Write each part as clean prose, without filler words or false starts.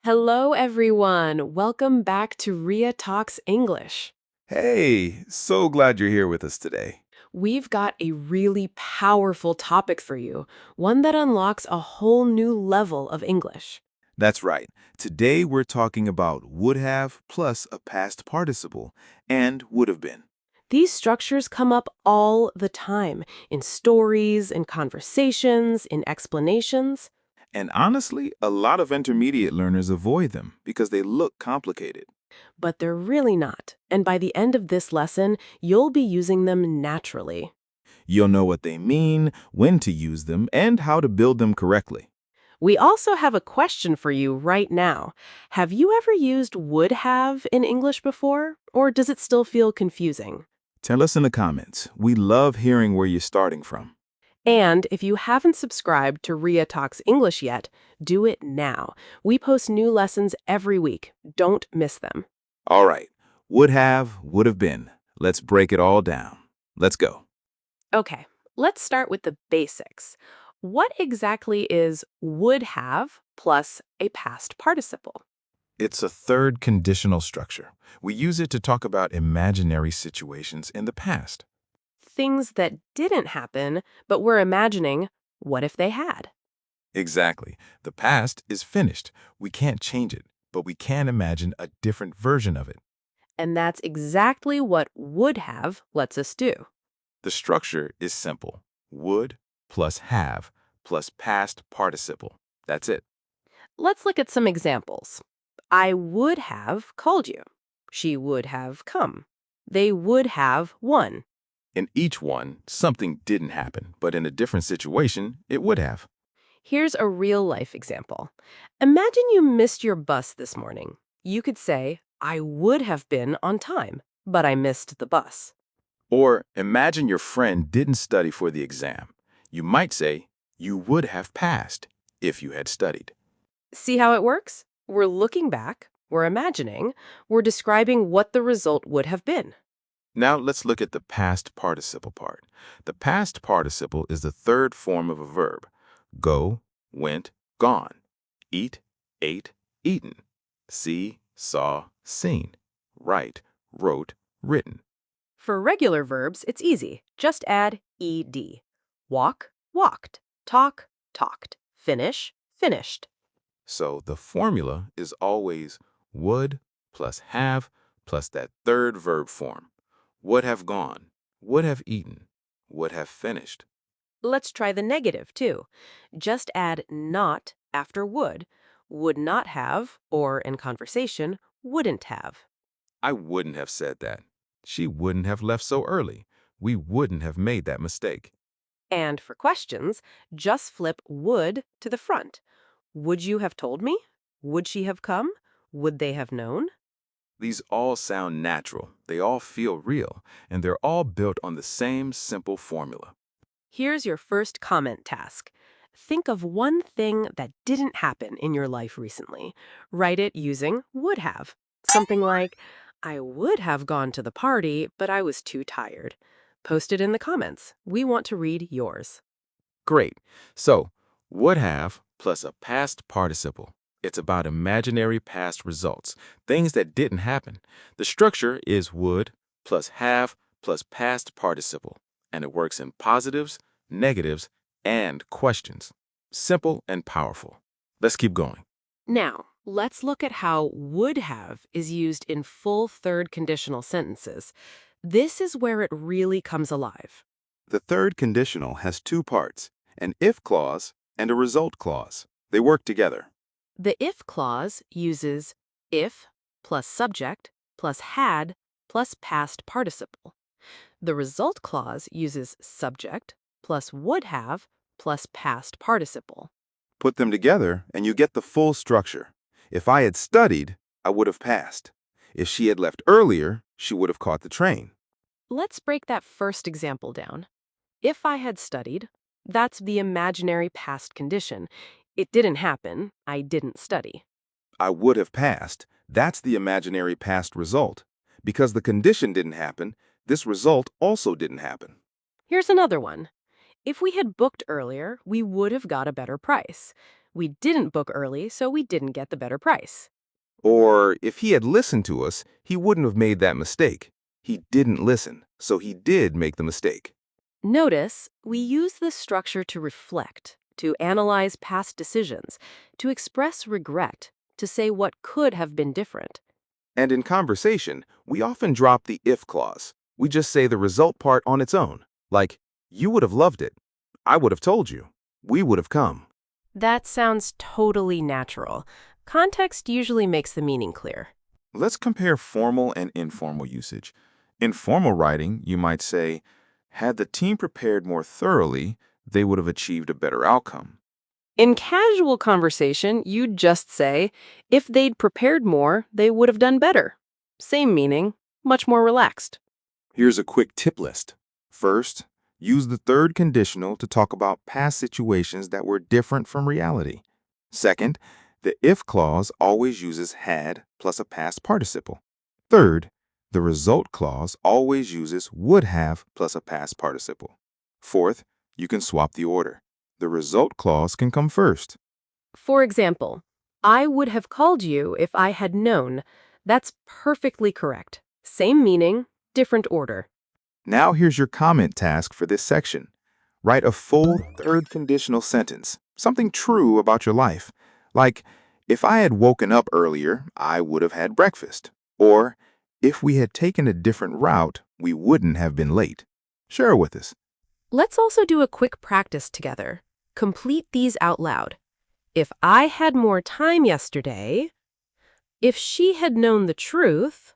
Hello, everyone. Welcome back to Ria Talks English. Hey, so glad you're here with us today. We've got a really powerful topic for you, one that unlocks a whole new level of English. That's right. Today we're talking about would have plus a past participle and would have been. These structures come up all the time in stories, in conversations, in explanations. And honestly, a lot of intermediate learners avoid them because they look complicated. But they're really not. And by the end of this lesson, you'll be using them naturally. You'll know what they mean, when to use them, and how to build them correctly. We also have a question for you right now. Have you ever used would have in English before, or does it still feel confusing? Tell us in the comments. We love hearing where you're starting from. And if you haven't subscribed to Ria Talks English yet, do it now. We post new lessons every week. Don't miss them. All right. Would have been. Let's break it all down. Let's go. Okay, let's start with the basics. What exactly is would have plus a past participle? It's a third conditional structure. We use it to talk about imaginary situations in the past. Things that didn't happen, but we're imagining, what if they had? Exactly. The past is finished. We can't change it, but we can imagine a different version of it. And that's exactly what would have lets us do. The structure is simple. Would plus have plus past participle. That's it. Let's look at some examples. I would have called you. She would have come. They would have won. In each one, something didn't happen, but in a different situation, it would have. Here's a real-life example. Imagine you missed your bus this morning. You could say, I would have been on time, but I missed the bus. Or imagine your friend didn't study for the exam. You might say, you would have passed if you had studied. See how it works? We're looking back, we're imagining, we're describing what the result would have been. Now let's look at the past participle part. The past participle is the third form of a verb. Go, went, gone. Eat, ate, eaten. See, saw, seen. Write, wrote, written. For regular verbs, it's easy. Just add ed. Walk, walked. Talk, talked. Finish, finished. So the formula is always would plus have plus that third verb form. Would have gone, would have eaten, would have finished. Let's try the negative, too. Just add not after would not have, or in conversation, wouldn't have. I wouldn't have said that. She wouldn't have left so early. We wouldn't have made that mistake. And for questions, just flip would to the front. Would you have told me? Would she have come? Would they have known? These all sound natural, they all feel real, and they're all built on the same simple formula. Here's your first comment task. Think of one thing that didn't happen in your life recently. Write it using would have. Something like, I would have gone to the party, but I was too tired. Post it in the comments. We want to read yours. Great. So, would have plus a past participle. It's about imaginary past results, things that didn't happen. The structure is would plus have plus past participle, and it works in positives, negatives, and questions. Simple and powerful. Let's keep going. Now, let's look at how would have is used in full third conditional sentences. This is where it really comes alive. The third conditional has two parts, an if clause and a result clause. They work together. The if clause uses if plus subject plus had plus past participle. The result clause uses subject plus would have plus past participle. Put them together and you get the full structure. If I had studied, I would have passed. If she had left earlier, she would have caught the train. Let's break that first example down. If I had studied, that's the imaginary past condition. It didn't happen. I didn't study. I would have passed. That's the imaginary past result. Because the condition didn't happen, this result also didn't happen. Here's another one. If we had booked earlier, we would have got a better price. We didn't book early, so we didn't get the better price. Or if he had listened to us, he wouldn't have made that mistake. He didn't listen, so he did make the mistake. Notice, we use this structure to reflect, to analyze past decisions, to express regret, to say what could have been different. And in conversation, we often drop the if clause. We just say the result part on its own, like, you would have loved it. I would have told you. We would have come. That sounds totally natural. Context usually makes the meaning clear. Let's compare formal and informal usage. In formal writing, you might say, had the team prepared more thoroughly, they would have achieved a better outcome. In casual conversation, you'd just say, if they'd prepared more, they would have done better. Same meaning, much more relaxed. Here's a quick tip list. First, use the third conditional to talk about past situations that were different from reality. Second, the if clause always uses had plus a past participle. Third, the result clause always uses would have plus a past participle. Fourth, you can swap the order. The result clause can come first. For example, I would have called you if I had known. That's perfectly correct. Same meaning, different order. Now here's your comment task for this section. Write a full third conditional sentence, something true about your life. Like, if I had woken up earlier, I would have had breakfast. Or, if we had taken a different route, we wouldn't have been late. Share it with us. Let's also do a quick practice together. Complete these out loud. If I had more time yesterday, if she had known the truth,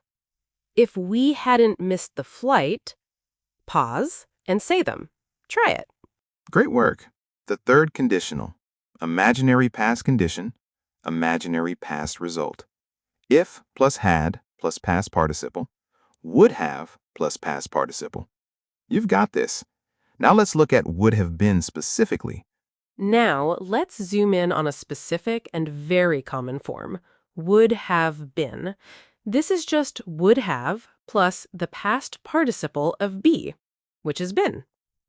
if we hadn't missed the flight, pause and say them. Try it. Great work. The third conditional. Imaginary past condition, imaginary past result. If plus had plus past participle. Would have plus past participle. You've got this. Now let's look at would have been specifically. Now, let's zoom in on a specific and very common form, would have been. This is just would have plus the past participle of be, which is been.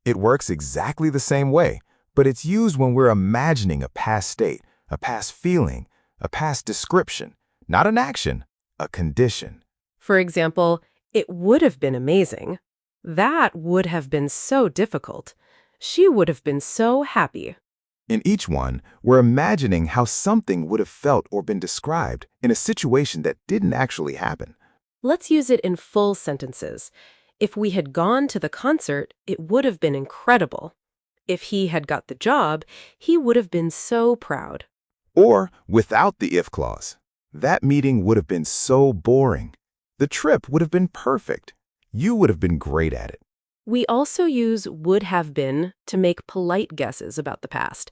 It works exactly the same way, but it's used when we're imagining a past state, a past feeling, a past description, not an action, a condition. For example, it would have been amazing. That would have been so difficult. She would have been so happy. In each one, we're imagining how something would have felt or been described in a situation that didn't actually happen. Let's use it in full sentences. If we had gone to the concert, it would have been incredible. If he had got the job, he would have been so proud. Or without the if clause. That meeting would have been so boring. The trip would have been perfect. You would have been great at it. We also use would have been to make polite guesses about the past.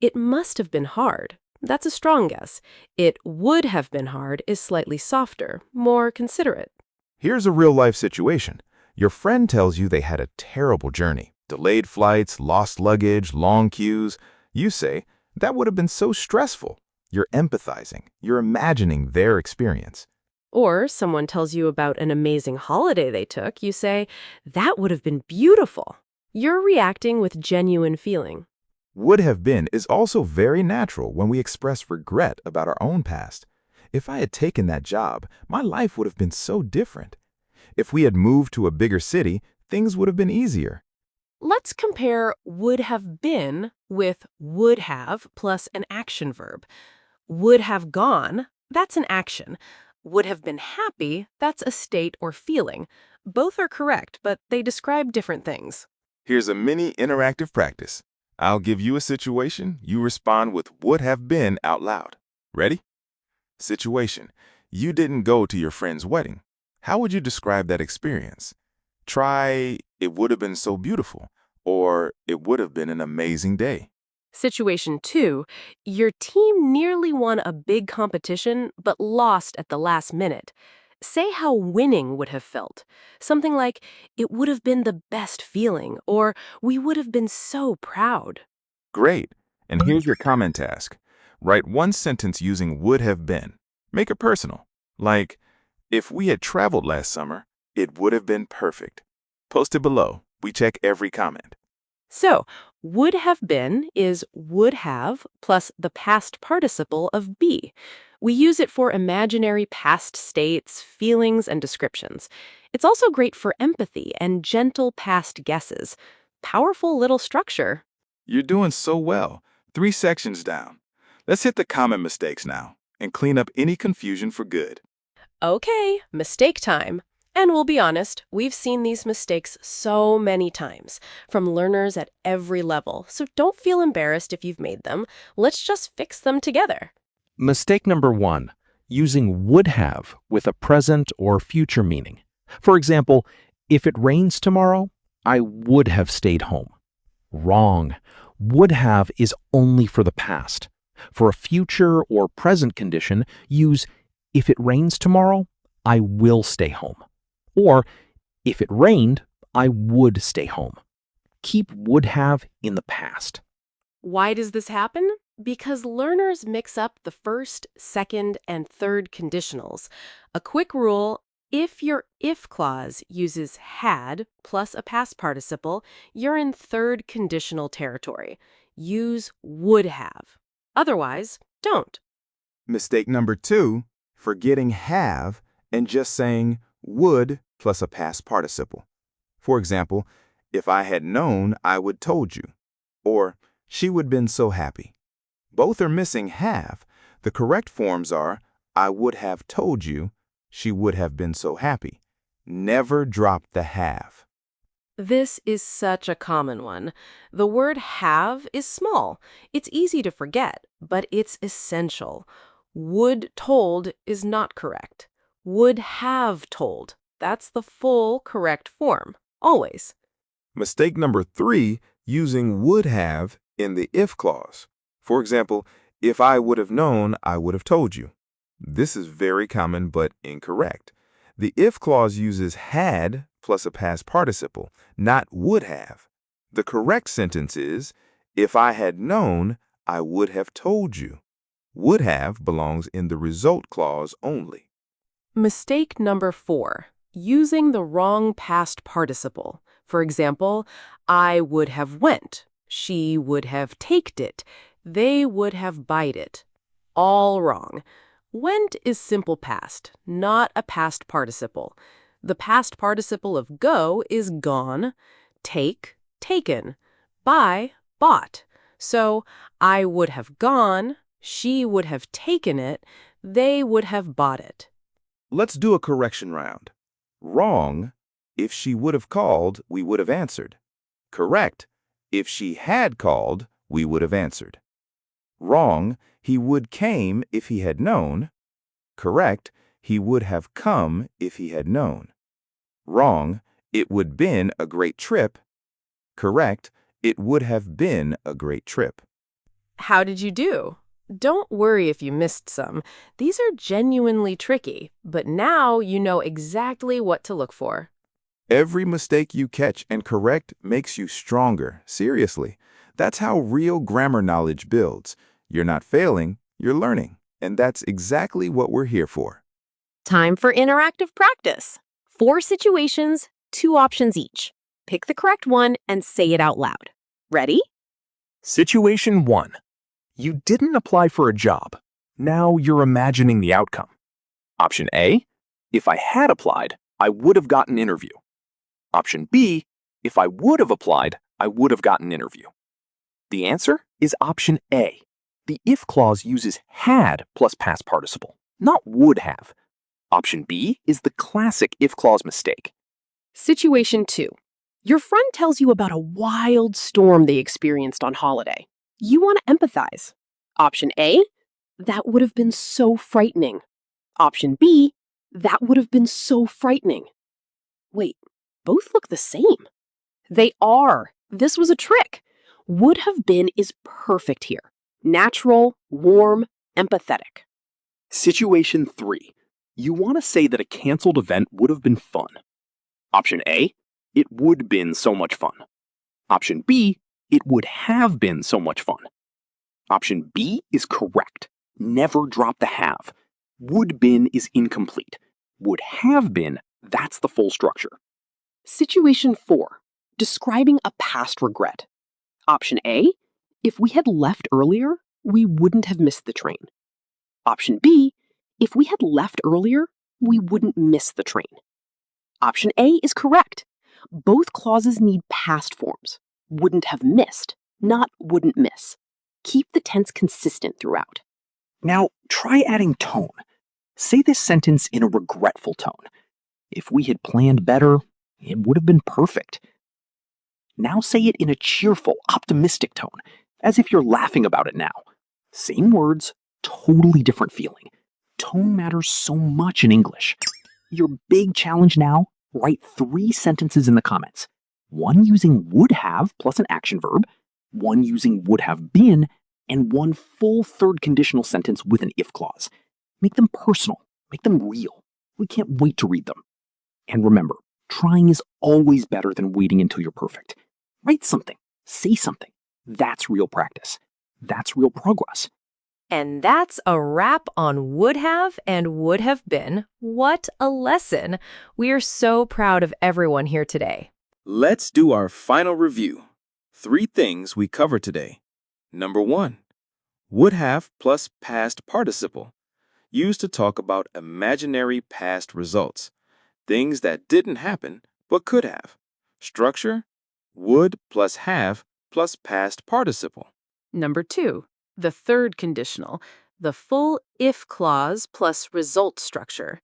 It must have been hard. That's a strong guess. It would have been hard is slightly softer, more considerate. Here's a real-life situation. Your friend tells you they had a terrible journey. Delayed flights, lost luggage, long queues. You say, that would have been so stressful. You're empathizing. You're imagining their experience. Or someone tells you about an amazing holiday they took, you say, that would have been beautiful. You're reacting with genuine feeling. Would have been is also very natural when we express regret about our own past. If I had taken that job, my life would have been so different. If we had moved to a bigger city, things would have been easier. Let's compare would have been with would have plus an action verb. Would have gone, that's an action. Would have been happy, that's a state or feeling. Both are correct, but they describe different things. Here's a mini interactive practice. I'll give you a situation. You respond with would have been out loud. Ready? Situation. You didn't go to your friend's wedding. How would you describe that experience? Try, it would have been so beautiful, or it would have been an amazing day. Situation 2, your team nearly won a big competition but lost at the last minute. Say how winning would have felt. Something like, it would have been the best feeling, or we would have been so proud. Great. And here's your comment task. Write one sentence using would have been. Make it personal. Like, if we had traveled last summer, it would have been perfect. Post it below. We check every comment. So, Would have been is would have plus the past participle of be. We use it for imaginary past states, feelings, and descriptions. It's also great for empathy and gentle past guesses. Powerful little structure. You're doing so well. 3 sections down. Let's hit the common mistakes now and clean up any confusion for good. Okay, mistake time. And we'll be honest, we've seen these mistakes so many times from learners at every level, so don't feel embarrassed if you've made them. Let's just fix them together. Mistake number 1, using would have with a present or future meaning. For example, if it rains tomorrow, I would have stayed home. Wrong. Would have is only for the past. For a future or present condition, use if it rains tomorrow, I will stay home. Or if it rained, I would stay home. Keep would have in the past. Why does this happen? Because learners mix up the first, second, and third conditionals. A quick rule: if your if clause uses had plus a past participle, you're in third conditional territory. Use would have. Otherwise, don't. Mistake number 2, forgetting have and just saying would plus a past participle. For example, if I had known, I would told you. Or she would been so happy. Both are missing have. The correct forms are I would have told you, she would have been so happy. Never drop the have. This is such a common one. The word have is small. It's easy to forget, but it's essential. Would told is not correct. Would have told. That's the full correct form, always. Mistake number 3, using would have in the if clause. For example, if I would have known, I would have told you. This is very common but incorrect. The if clause uses had plus a past participle, not would have. The correct sentence is, if I had known, I would have told you. Would have belongs in the result clause only. Mistake number 4, using the wrong past participle. For example, I would have went, she would have taked it, they would have bite it. All wrong. Went is simple past, not a past participle. The past participle of go is gone, take, taken, buy, bought. So I would have gone, she would have taken it, they would have bought it. Let's do a correction round. Wrong, if she would have called, we would have answered. Correct, if she had called, we would have answered. Wrong, he would came if he had known. Correct, he would have come if he had known. Wrong, it would been a great trip. Correct, it would have been a great trip. How did you do? Don't worry if you missed some. These are genuinely tricky, but now you know exactly what to look for. Every mistake you catch and correct makes you stronger. Seriously. That's how real grammar knowledge builds. You're not failing, you're learning. And that's exactly what we're here for. Time for interactive practice. 4 situations, 2 options each. Pick the correct one and say it out loud. Ready? Situation 1. You didn't apply for a job. Now you're imagining the outcome. Option A, if I had applied, I would have gotten an interview. Option B, if I would have applied, I would have gotten an interview. The answer is option A. The if clause uses had plus past participle, not would have. Option B is the classic if clause mistake. Situation 2. Your friend tells you about a wild storm they experienced on holiday. You want to empathize. Option A, that would have been so frightening. Option B, that would have been so frightening. Wait, both look the same. They are. This was a trick. Would have been is perfect here. Natural, warm, empathetic. Situation 3. You want to say that a canceled event would have been fun. Option A, it would been so much fun. Option B, it would have been so much fun. Option B is correct. Never drop the have. Would been is incomplete. Would have been, that's the full structure. Situation 4. Describing a past regret. Option A, if we had left earlier, we wouldn't have missed the train. Option B, if we had left earlier, we wouldn't miss the train. Option A is correct. Both clauses need past forms. Wouldn't have missed, not wouldn't miss. Keep the tense consistent throughout. Now, try adding tone. Say this sentence in a regretful tone. If we had planned better, it would have been perfect. Now say it in a cheerful, optimistic tone, as if you're laughing about it now. Same words, totally different feeling. Tone matters so much in English. Your big challenge now, write 3 sentences in the comments. One using would have plus an action verb, one using would have been, and one full third conditional sentence with an if clause. Make them personal, make them real. We can't wait to read them. And remember, trying is always better than waiting until you're perfect. Write something, say something. That's real practice. That's real progress. And that's a wrap on would have and would have been. What a lesson. We are so proud of everyone here today. Let's do our final review. 3 things we covered today. Number 1, would have plus past participle, used to talk about imaginary past results, things that didn't happen but could have. Structure, would plus have plus past participle. Number 2, the third conditional, the full if clause plus result structure.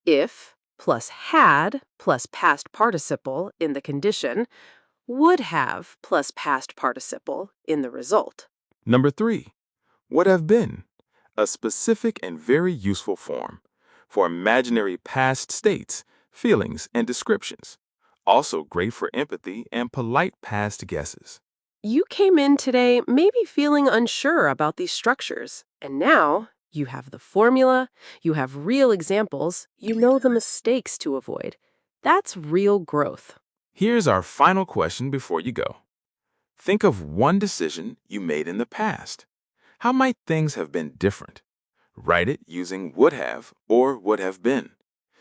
If plus had plus past participle in the condition, would have plus past participle in the result. Number 3, would have been, a specific and very useful form for imaginary past states, feelings, and descriptions. Also great for empathy and polite past guesses. You came in today maybe feeling unsure about these structures, and now you have the formula, you have real examples, you know the mistakes to avoid. That's real growth. Here's our final question before you go. Think of one decision you made in the past. How might things have been different? Write it using would have or would have been.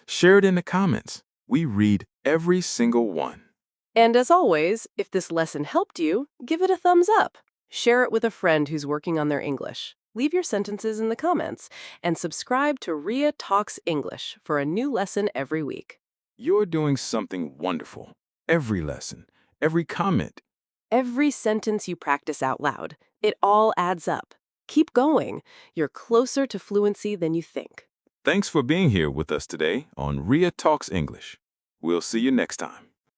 Share it in the comments. We read every single one. And as always, if this lesson helped you, give it a thumbs up. Share it with a friend who's working on their English. Leave your sentences in the comments, and subscribe to Ria Talks English for a new lesson every week. You're doing something wonderful. Every lesson, every comment. Every sentence you practice out loud, it all adds up. Keep going. You're closer to fluency than you think. Thanks for being here with us today on Ria Talks English. We'll see you next time.